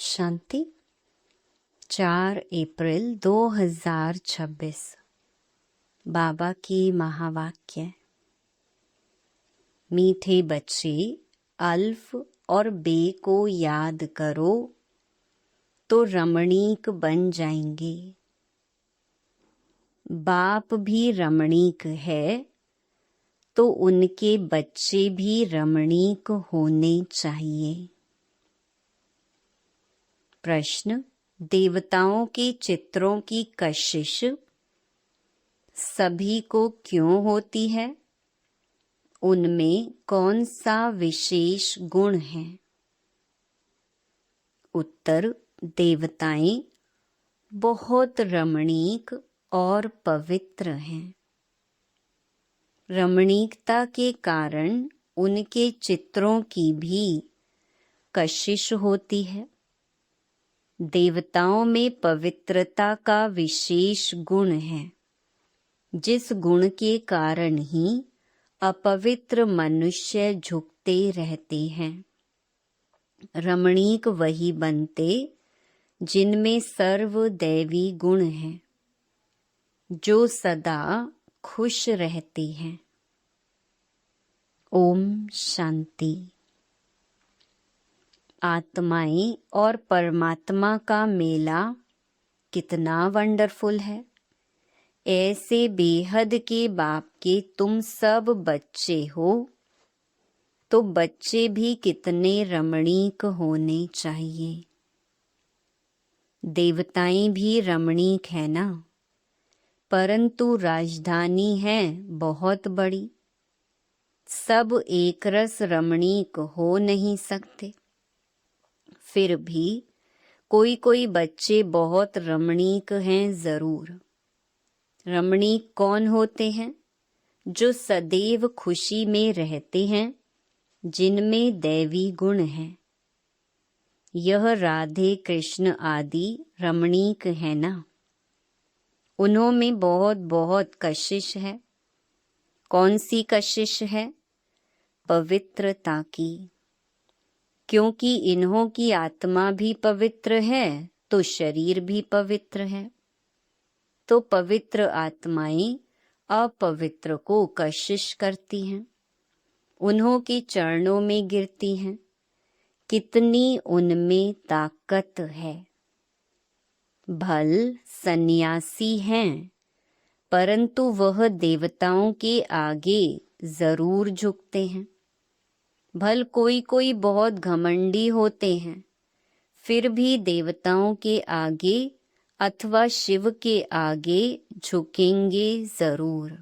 शांति। 4 अप्रैल 2026। बाबा की महावाक्य। मीठे बच्चे, अल्फ और बे को याद करो तो रमणीक बन जाएंगे। बाप भी रमणीक है तो उनके बच्चे भी रमणीक होने चाहिए। प्रश्न: देवताओं के चित्रों की कशिश सभी को क्यों होती है? उनमें कौन सा विशेष गुण है? उत्तर: देवताएं बहुत रमणीक और पवित्र हैं। रमणीकता के कारण उनके चित्रों की भी कशिश होती है। देवताओं में पवित्रता का विशेष गुण है, जिस गुण के कारण ही अपवित्र मनुष्य झुकते रहते हैं। रमणीक वही बनते जिनमें सर्वदैवी गुण हैं, जो सदा खुश रहते हैं। ओम शांति। आत्माएं और परमात्मा का मेला कितना वंडरफुल है। ऐसे बेहद के बाप के तुम सब बच्चे हो, तो बच्चे भी कितने रमणीक होने चाहिए। देवताएं भी रमणीक है ना, परंतु राजधानी है बहुत बड़ी। सब एक रस रमणीक हो नहीं सकते। फिर भी कोई कोई बच्चे बहुत रमणीक हैं जरूर। रमणीक कौन होते हैं? जो सदैव खुशी में रहते हैं, जिनमें दैवी गुण हैं। यह राधे कृष्ण आदि रमणीक है ना। उन्होंने बहुत बहुत कशिश है। कौन सी कशिश है? पवित्रता की। क्योंकि इन्हों की आत्मा भी पवित्र है तो शरीर भी पवित्र है। तो पवित्र आत्माएं अपवित्र को कशिश करती हैं, उन्हों के चरणों में गिरती हैं। कितनी उनमें ताकत है। भल सन्यासी हैं, परंतु वह देवताओं के आगे जरूर झुकते हैं। भल कोई कोई बहुत घमंडी होते हैं, फिर भी देवताओं के आगे अथवा शिव के आगे झुकेंगे जरूर।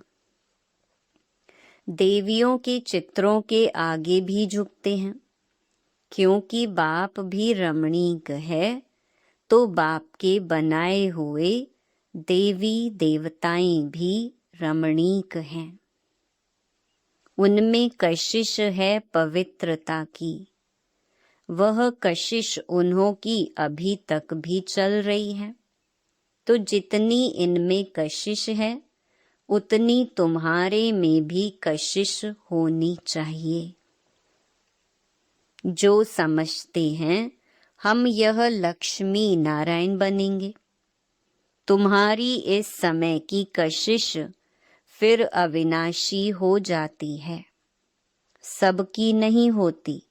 देवियों के चित्रों के आगे भी झुकते हैं, क्योंकि बाप भी रमणीक है, तो बाप के बनाए हुए देवी देवताएं भी रमणीक हैं। उनमें कशिश है पवित्रता की। वह कशिश उन्हों की अभी तक भी चल रही है। तो जितनी इनमें कशिश है, उतनी तुम्हारे में भी कशिश होनी चाहिए। जो समझते हैं हम यह लक्ष्मी नारायण बनेंगे, तुम्हारी इस समय की कशिश फिर अविनाशी हो जाती है। सबकी नहीं होती,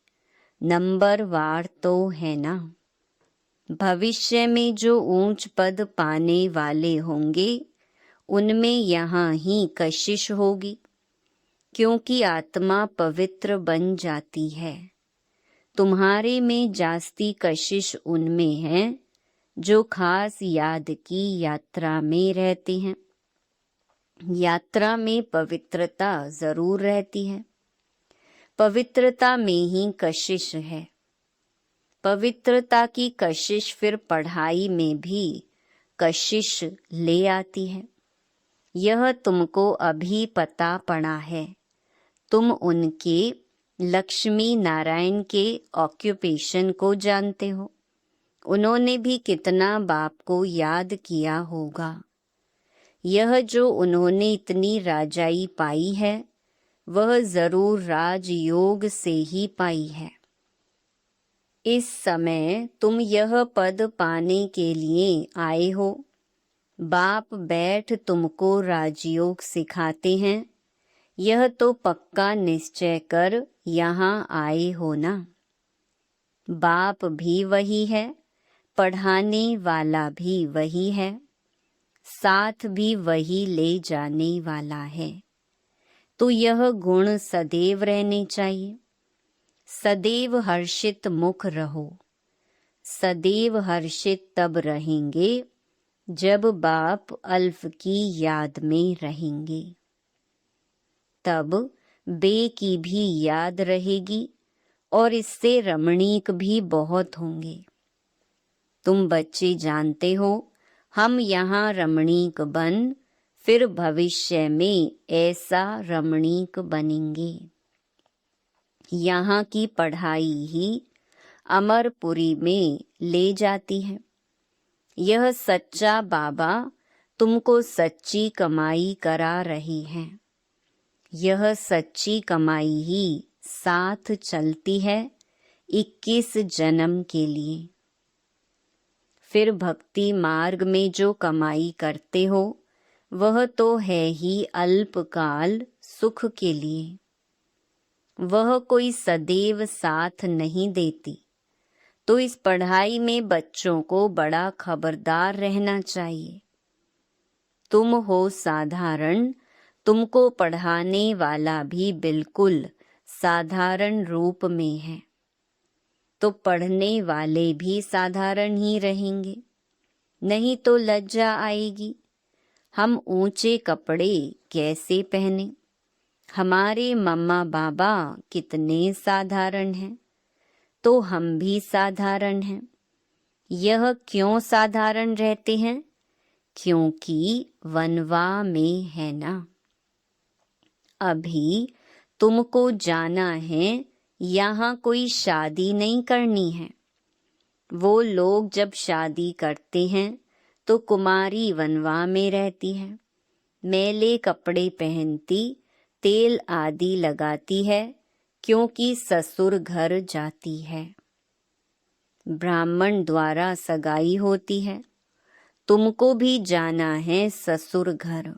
नंबरवार तो है ना। भविष्य में जो ऊंच पद पाने वाले होंगे, उनमें यहाँ ही कशिश होगी, क्योंकि आत्मा पवित्र बन जाती है। तुम्हारे में जास्ती कशिश उनमें है जो खास याद की यात्रा में रहते हैं। यात्रा में पवित्रता जरूर रहती है। पवित्रता में ही कशिश है। पवित्रता की कशिश फिर पढ़ाई में भी कशिश ले आती है। यह तुमको अभी पता पड़ा है। तुम उनके लक्ष्मी नारायण के ऑक्यूपेशन को जानते हो। उन्होंने भी कितना बाप को याद किया होगा। यह जो उन्होंने इतनी राजाई पाई है, वह जरूर राजयोग से ही पाई है। इस समय तुम यह पद पाने के लिए आए हो। बाप बैठ तुमको राजयोग सिखाते हैं, यह तो पक्का निश्चय कर यहाँ आए हो ना। बाप भी वही है, पढ़ाने वाला भी वही है, साथ भी वही ले जाने वाला है। तो यह गुण सदैव रहने चाहिए। सदैव हर्षित मुख रहो। सदैव हर्षित तब रहेंगे जब बाप अल्फ की याद में रहेंगे। तब बे की भी याद रहेगी और इससे रमणीक भी बहुत होंगे। तुम बच्चे जानते हो, हम यहाँ रमणीक बन फिर भविष्य में ऐसा रमणीक बनेंगे। यहाँ की पढ़ाई ही अमरपुरी में ले जाती है। यह सच्चा बाबा तुमको सच्ची कमाई करा रही है। यह सच्ची कमाई ही साथ चलती है 21 जन्म के लिए। फिर भक्ति मार्ग में जो कमाई करते हो वह तो है ही अल्पकाल सुख के लिए। वह कोई सदैव साथ नहीं देती। तो इस पढ़ाई में बच्चों को बड़ा खबरदार रहना चाहिए। तुम हो साधारण, तुमको पढ़ाने वाला भी बिल्कुल साधारण रूप में है, तो पढ़ने वाले भी साधारण ही रहेंगे। नहीं तो लज्जा आएगी। हम ऊंचे कपड़े कैसे पहने? हमारे मम्मा बाबा कितने साधारण हैं, तो हम भी साधारण हैं। यह क्यों साधारण रहते हैं? क्योंकि वनवा में है ना। अभी तुमको जाना है, यहाँ कोई शादी नहीं करनी है। वो लोग जब शादी करते हैं तो कुमारी वनवा में रहती है, मैले कपड़े पहनती, तेल आदि लगाती है, क्योंकि ससुर घर जाती है। ब्राह्मण द्वारा सगाई होती है। तुमको भी जाना है ससुर घर।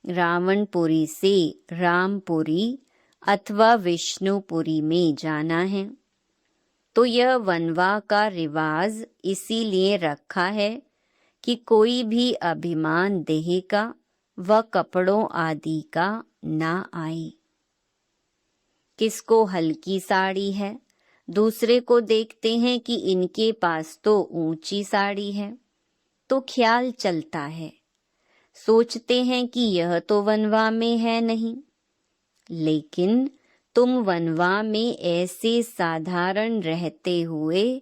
रावणपुरी से रामपुरी अथवा विष्णुपुरी में जाना है। तो यह वनवा का रिवाज इसीलिए रखा है कि कोई भी अभिमान देह का व कपड़ों आदि का ना आए। किसको हल्की साड़ी है, दूसरे को देखते हैं कि इनके पास तो ऊंची साड़ी है, तो ख्याल चलता है। सोचते हैं कि यह तो वनवा में है नहीं। लेकिन तुम वनवा में ऐसे साधारण रहते हुए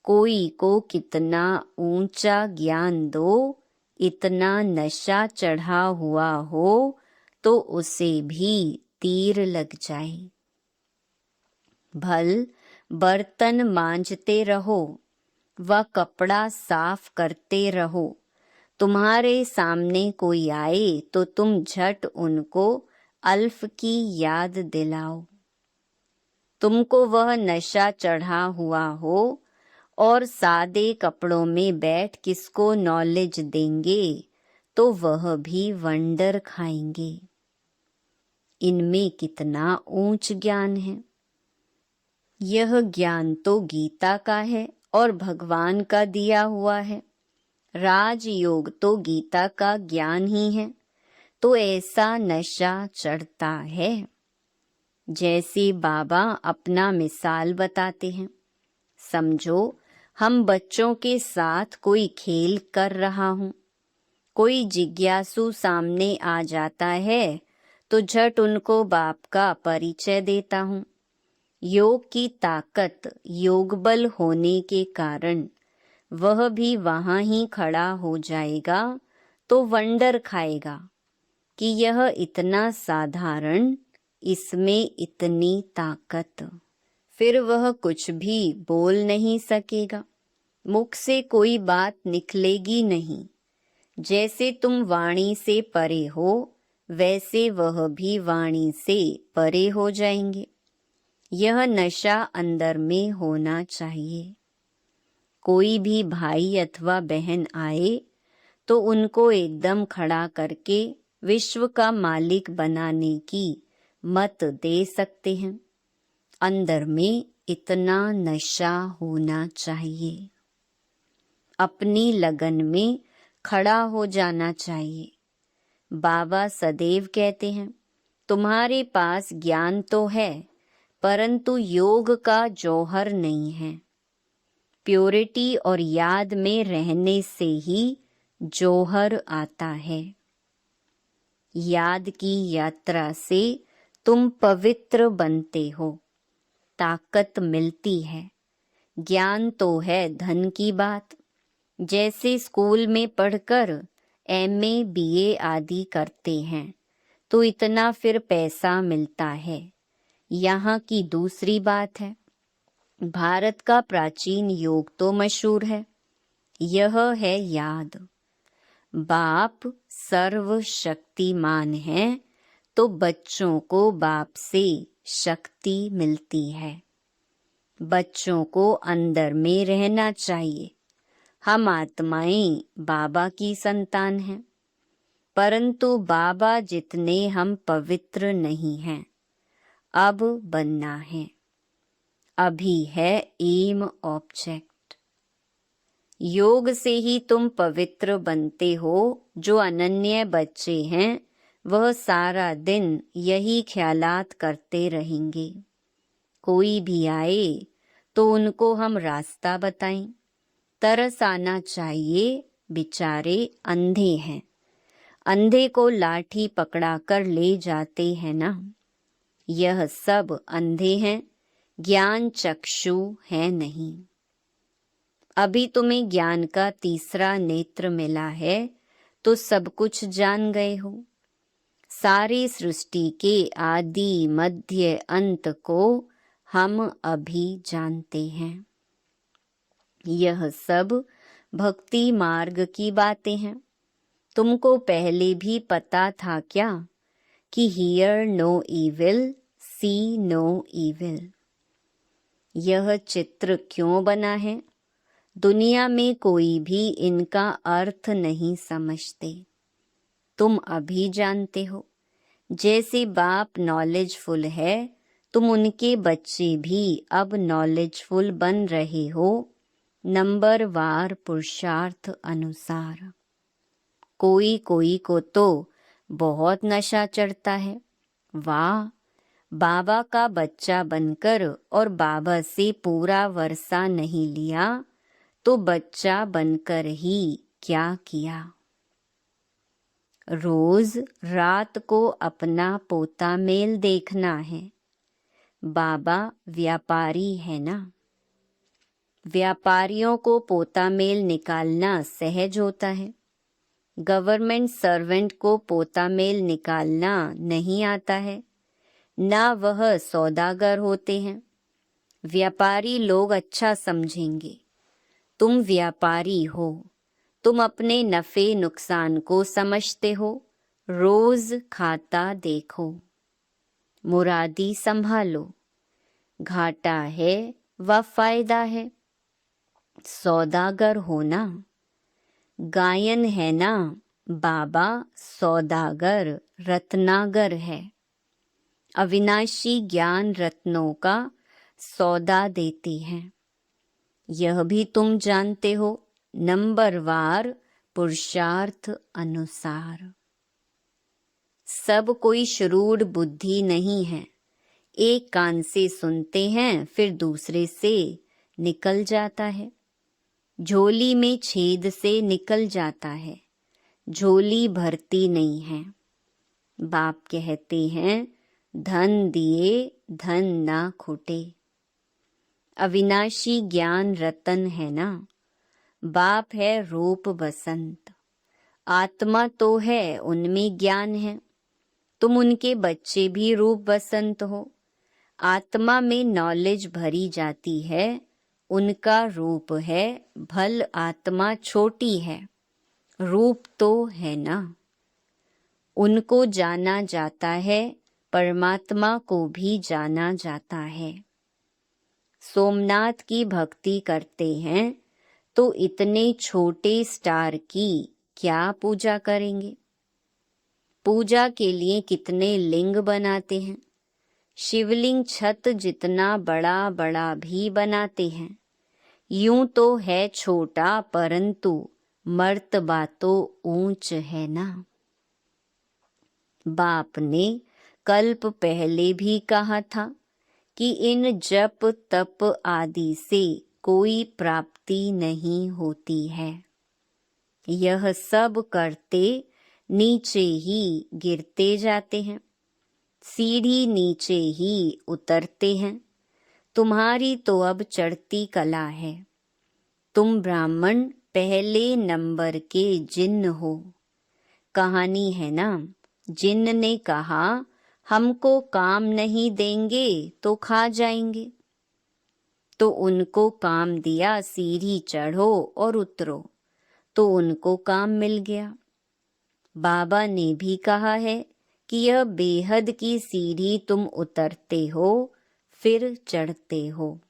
कोई को कितना ऊंचा ज्ञान दो, इतना नशा चढ़ा हुआ हो तो उसे भी तीर लग जाए। भल बर्तन मांजते रहो व कपड़ा साफ करते रहो। तुम्हारे सामने कोई आए तो तुम झट उनको अल्फ की याद दिलाओ। तुमको वह नशा चढ़ा हुआ हो और सादे कपड़ों में बैठ किसको नॉलेज देंगे तो वह भी वंडर खाएंगे। इनमें कितना ऊंच ज्ञान है। यह ज्ञान तो गीता का है और भगवान का दिया हुआ है। राजयोग तो गीता का ज्ञान ही है। तो ऐसा नशा चढ़ता है। जैसे बाबा अपना मिसाल बताते हैं। समझो हम बच्चों के साथ कोई खेल कर रहा हूँ। कोई जिज्ञासु सामने आ जाता है तो झट उनको बाप का परिचय देता हूँ। योग की ताकत योग बल होने के कारण वह भी वहाँ ही खड़ा हो जाएगा तो वंडर खाएगा कि यह इतना साधारण, इसमें इतनी ताकत। फिर वह कुछ भी बोल नहीं सकेगा। मुख से कोई बात निकलेगी नहीं। जैसे तुम वाणी से परे हो वैसे वह भी वाणी से परे हो जाएंगे। यह नशा अंदर में होना चाहिए। कोई भी भाई अथवा बहन आए तो उनको एकदम खड़ा करके विश्व का मालिक बनाने की मत दे सकते हैं। अंदर में इतना नशा होना चाहिए। अपनी लगन में खड़ा हो जाना चाहिए। बाबा सदैव कहते हैं, तुम्हारे पास ज्ञान तो है, परंतु योग का जौहर नहीं है। प्योरिटी और याद में रहने से ही जौहर आता है। याद की यात्रा से तुम पवित्र बनते हो, ताकत मिलती है। ज्ञान तो है धन की बात। जैसे स्कूल में पढ़कर एमए बीए आदि करते हैं तो इतना फिर पैसा मिलता है। यहाँ की दूसरी बात है, भारत का प्राचीन योग तो मशहूर है। यह है याद। बाप सर्वशक्तिमान है तो बच्चों को बाप से शक्ति मिलती है। बच्चों को अंदर में रहना चाहिए। हम आत्माएं बाबा की संतान हैं, परंतु बाबा जितने हम पवित्र नहीं हैं। अब बनना है। अभी है एम ऑब्जेक्ट। योग से ही तुम पवित्र बनते हो। जो अनन्य बच्चे हैं वह सारा दिन यही ख्यालात करते रहेंगे। कोई भी आए तो उनको हम रास्ता बताएं। तरस आना चाहिए, बेचारे अंधे हैं। अंधे को लाठी पकड़ा कर ले जाते हैं ना। यह सब अंधे हैं, ज्ञान चक्षु है नहीं। अभी तुम्हें ज्ञान का तीसरा नेत्र मिला है तो सब कुछ जान गए हो। सारी सृष्टि के आदि मध्य अंत को हम अभी जानते हैं। यह सब भक्ति मार्ग की बातें हैं। तुमको पहले भी पता था क्या कि hear no evil, see no evil. यह चित्र क्यों बना है? दुनिया में कोई भी इनका अर्थ नहीं समझते। तुम अभी जानते हो। जैसे बाप नॉलेजफुल है, तुम उनके बच्चे भी अब नॉलेजफुल बन रहे हो, नंबर वार पुरुषार्थ अनुसार। कोई कोई को तो बहुत नशा चढ़ता है। वाह, बाबा का बच्चा बनकर और बाबा से पूरा वर्षा नहीं लिया तो बच्चा बनकर ही क्या किया। रोज रात को अपना पोता मेल देखना है। बाबा व्यापारी है ना। व्यापारियों को पोता मेल निकालना सहज होता है। गवर्नमेंट सर्वेंट को पोता मेल निकालना नहीं आता है, ना वह सौदागर होते हैं। व्यापारी लोग अच्छा समझेंगे। तुम व्यापारी हो, तुम अपने नफे नुकसान को समझते हो। रोज खाता देखो, मुरादी संभालो। घाटा है व फायदा है। सौदागर होना गायन है ना। बाबा सौदागर रत्नागर है। अविनाशी ज्ञान रत्नों का सौदा देते हैं। यह भी तुम जानते हो, नंबरवार पुरुषार्थ अनुसार। सब कोई शुरूढ़ बुद्धि नहीं है। एक कान से सुनते हैं फिर दूसरे से निकल जाता है। झोली में छेद से निकल जाता है, झोली भरती नहीं है। बाप कहते हैं, धन दिए धन ना खुटे। अविनाशी ज्ञान रतन है ना। बाप है रूप बसंत। आत्मा तो है, उनमें ज्ञान है। तुम उनके बच्चे भी रूप बसंत हो। आत्मा में नॉलेज भरी जाती है, उनका रूप है। भल आत्मा छोटी है, रूप तो है ना। उनको जाना जाता है, परमात्मा को भी जाना जाता है। सोमनाथ की भक्ति करते हैं तो इतने छोटे स्टार की क्या पूजा करेंगे? पूजा के लिए कितने लिंग बनाते हैं। शिवलिंग छत जितना बड़ा बड़ा भी बनाते हैं। यूं तो है छोटा परंतु मर्तबा तो ऊंच है ना। बाप ने कल्प पहले भी कहा था कि इन जप तप आदि से कोई प्राप्ति नहीं होती है। यह सब करते नीचे ही गिरते जाते हैं, सीढ़ी नीचे ही उतरते हैं। तुम्हारी तो अब चढ़ती कला है। तुम ब्राह्मण पहले नंबर के जिन्न हो। कहानी है ना, जिन्न ने कहा हमको काम नहीं देंगे तो खा जाएंगे। तो उनको काम दिया, सीढ़ी चढ़ो और उतरो, तो उनको काम मिल गया। बाबा ने भी कहा है कि यह बेहद की सीढ़ी तुम उतरते हो फिर चढ़ते हो।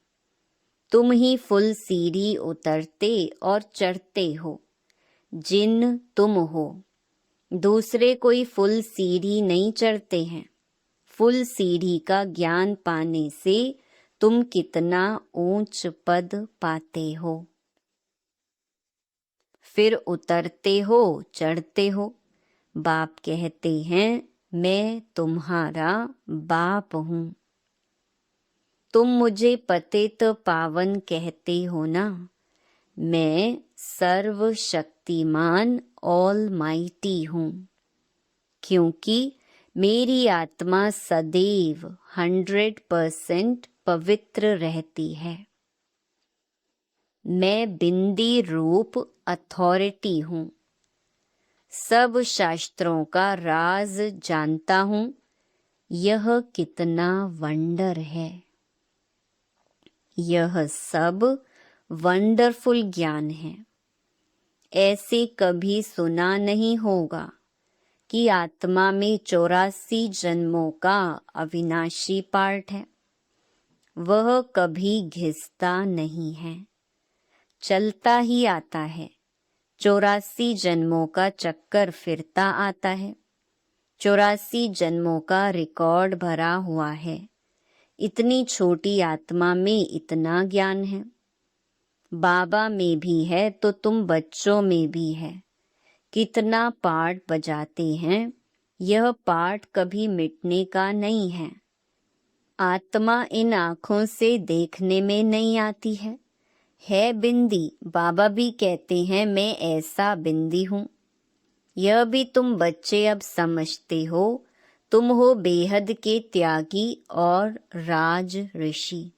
तुम ही फुल सीढ़ी उतरते और चढ़ते हो। जिन्न तुम हो, दूसरे कोई फुल सीढ़ी नहीं चढ़ते हैं। फुल सीढ़ी का ज्ञान पाने से तुम कितना ऊंच पद पाते हो। फिर उतरते हो, चढ़ते हो। बाप कहते हैं मैं तुम्हारा बाप हूँ। तुम मुझे पतित पावन कहते हो ना। मैं सर्वशक्तिमान ऑल माइटी हूँ, क्योंकि मेरी आत्मा सदैव 100% पवित्र रहती है। मैं बिंदी रूप अथॉरिटी हूँ। सब शास्त्रों का राज जानता हूँ। यह कितना वंडर है। यह सब वंडरफुल ज्ञान है। ऐसे कभी सुना नहीं होगा कि आत्मा में 84 जन्मों का अविनाशी पार्ट है। वह कभी घिसता नहीं है, चलता ही आता है। 84 जन्मों का चक्कर फिरता आता है। 84 जन्मों का रिकॉर्ड भरा हुआ है। इतनी छोटी आत्मा में इतना ज्ञान है। बाबा में भी है तो तुम बच्चों में भी है। कितना पाठ बजाते हैं। यह पाठ कभी मिटने का नहीं है। आत्मा इन आँखों से देखने में नहीं आती है बिंदी। बाबा भी कहते हैं मैं ऐसा बिंदी हूँ। यह भी तुम बच्चे अब समझते हो। तुम हो बेहद के त्यागी और राज ऋषि।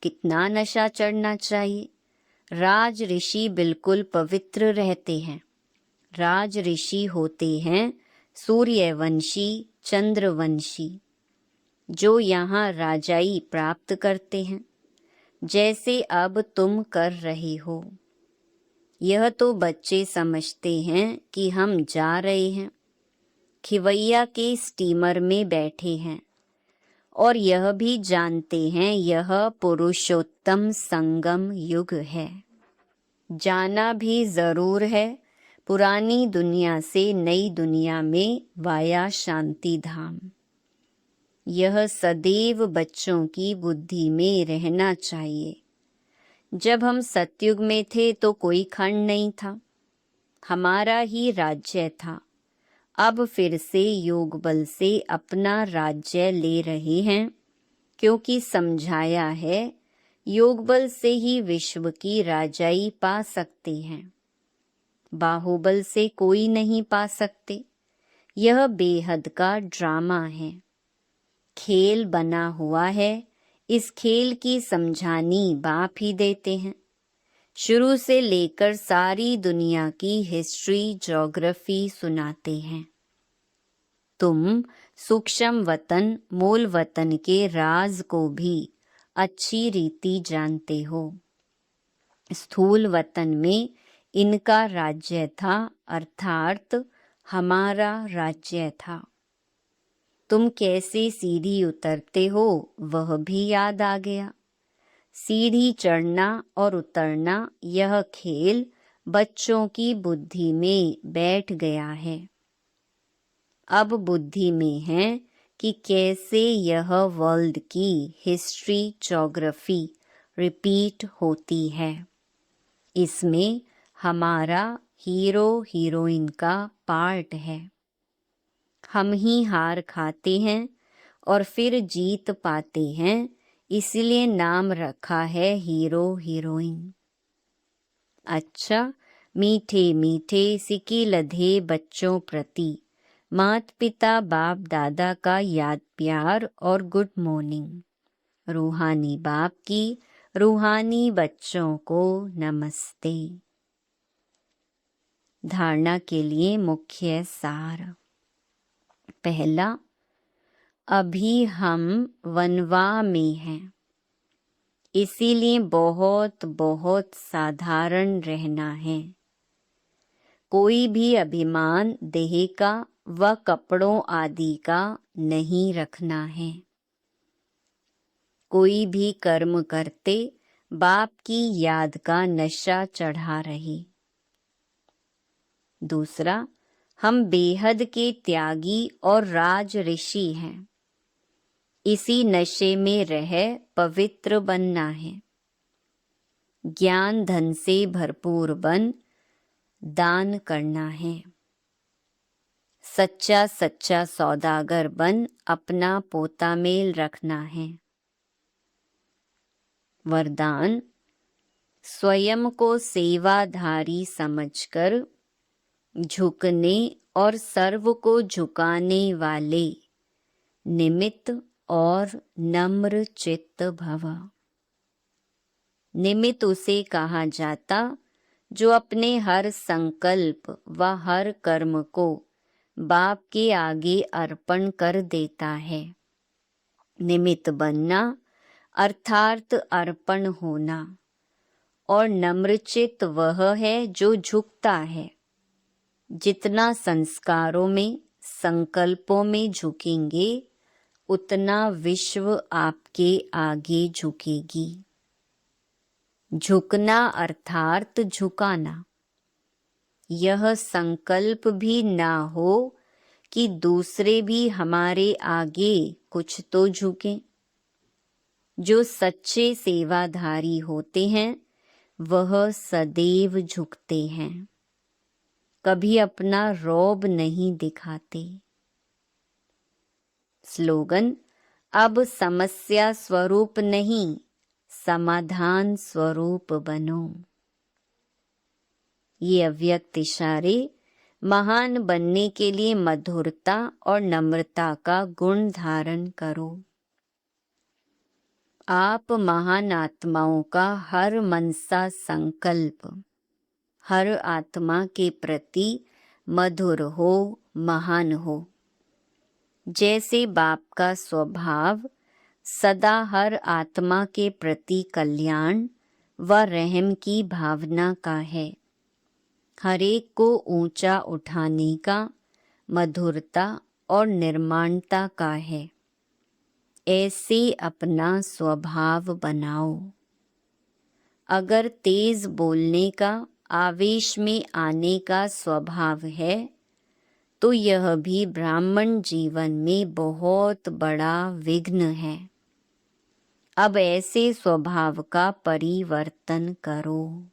कितना नशा चढ़ना चाहिए। राज ऋषि बिल्कुल पवित्र रहते हैं। राज ऋषि होते हैं सूर्यवंशी, चंद्रवंशी, जो यहाँ राजाई प्राप्त करते हैं, जैसे अब तुम कर रहे हो। यह तो बच्चे समझते हैं कि हम जा रहे हैं, खिवैया के स्टीमर में बैठे हैं, और यह भी जानते हैं यह पुरुषोत्तम संगम युग है। जाना भी जरूर है पुरानी दुनिया से नई दुनिया में वाया शांति धाम। यह सदैव बच्चों की बुद्धि में रहना चाहिए। जब हम सतयुग में थे तो कोई खंड नहीं था, हमारा ही राज्य था। अब फिर से योग बल से अपना राज्य ले रहे हैं, क्योंकि समझाया है योग बल से ही विश्व की राजाई पा सकते हैं। बाहुबल से कोई नहीं पा सकते। यह बेहद का ड्रामा है, खेल बना हुआ है। इस खेल की समझानी बाप ही देते हैं। शुरू से लेकर सारी दुनिया की हिस्ट्री, ज्योग्राफी सुनाते हैं। तुम सूक्ष्म वतन, मूल वतन के राज को भी अच्छी रीति जानते हो। स्थूल वतन में इनका राज्य था, अर्थात हमारा राज्य था। तुम कैसे सीढ़ी उतरते हो वह भी याद आ गया। सीढ़ी चढ़ना और उतरना यह खेल बच्चों की बुद्धि में बैठ गया है। अब बुद्धि में है कि कैसे यह वर्ल्ड की हिस्ट्री ज्योग्राफी रिपीट होती है। इसमें हमारा हीरो हीरोइन का पार्ट है। हम ही हार खाते हैं और फिर जीत पाते हैं, इसलिए नाम रखा है हीरो हीरोइन। अच्छा, मीठे मीठे सिक्के लधे बच्चों प्रति माता पिता बाप दादा का याद प्यार और गुड मॉर्निंग। रूहानी बाप की रूहानी बच्चों को नमस्ते। धारणा के लिए मुख्य सार। पहला, अभी हम वनवाह में हैं, इसीलिए बहुत बहुत साधारण रहना है। कोई भी अभिमान देह का व कपड़ों आदि का नहीं रखना है। कोई भी कर्म करते बाप की याद का नशा चढ़ा रहे। दूसरा, हम बेहद के त्यागी और राज ऋषि हैं, इसी नशे में रह पवित्र बनना है। ज्ञान धन से भरपूर बन दान करना है। सच्चा सच्चा सौदागर बन अपना पोता मेल रखना है। वरदान, स्वयं को सेवाधारी समझकर झुकने और सर्व को झुकाने वाले निमित्त और नम्र चित्त भव। निमित्त उसे कहा जाता जो अपने हर संकल्प व हर कर्म को बाप के आगे अर्पण कर देता है। निमित्त बनना अर्थात अर्पण होना, और नम्रचित्त वह है जो झुकता है। जितना संस्कारों में संकल्पों में झुकेंगे उतना विश्व आपके आगे झुकेगी। झुकना अर्थात झुकाना। यह संकल्प भी ना हो कि दूसरे भी हमारे आगे कुछ तो झुकें। जो सच्चे सेवाधारी होते हैं वह सदैव झुकते हैं, कभी अपना रौब नहीं दिखाते। स्लोगन, अब समस्या स्वरूप नहीं समाधान स्वरूप बनो। ये अव्यक्त इशारे महान बनने के लिए मधुरता और नम्रता का गुण धारण करो। आप महान आत्माओं का हर मनसा संकल्प हर आत्मा के प्रति मधुर हो, महान हो। जैसे बाप का स्वभाव सदा हर आत्मा के प्रति कल्याण व रहम की भावना का है, हर एक को ऊंचा उठाने का, मधुरता और निर्माणता का है। ऐसे अपना स्वभाव बनाओ। अगर तेज बोलने का, आवेश में आने का स्वभाव है तो यह भी ब्राह्मण जीवन में बहुत बड़ा विघ्न है। अब ऐसे स्वभाव का परिवर्तन करो।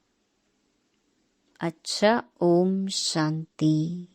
अच्छा, ओम शांति।